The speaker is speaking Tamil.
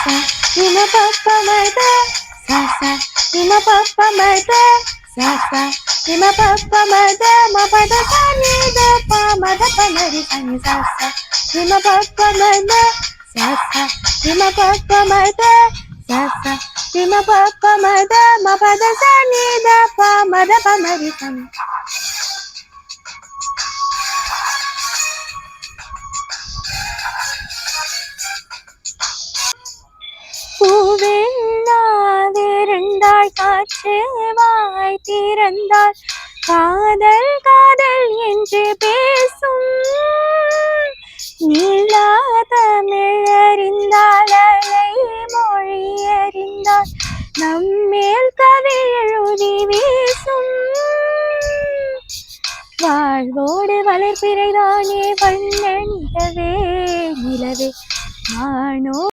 ima papa mada sa sa ima papa mada sa sa ima papa mada ma pada sa ni da pa mada pa mari sa ni sa sa ima papa mada sa sa ima papa mada sa sa ima papa mada ma pada sa ni da pa mada pa mari sa ni. பூவெல்லாதிருந்தாள் காற்று வாய் திறந்தாள் காதல் காதல் என்று பேசும் நீலா தமிழறிந்தாள் அலை மொழி அறிந்தாள் நம்மேல் கவி எழுதி வீசும் வாழ்வோடு வளர்ப்பிறைதானே வண்ண நிலவே நிலவே நானோ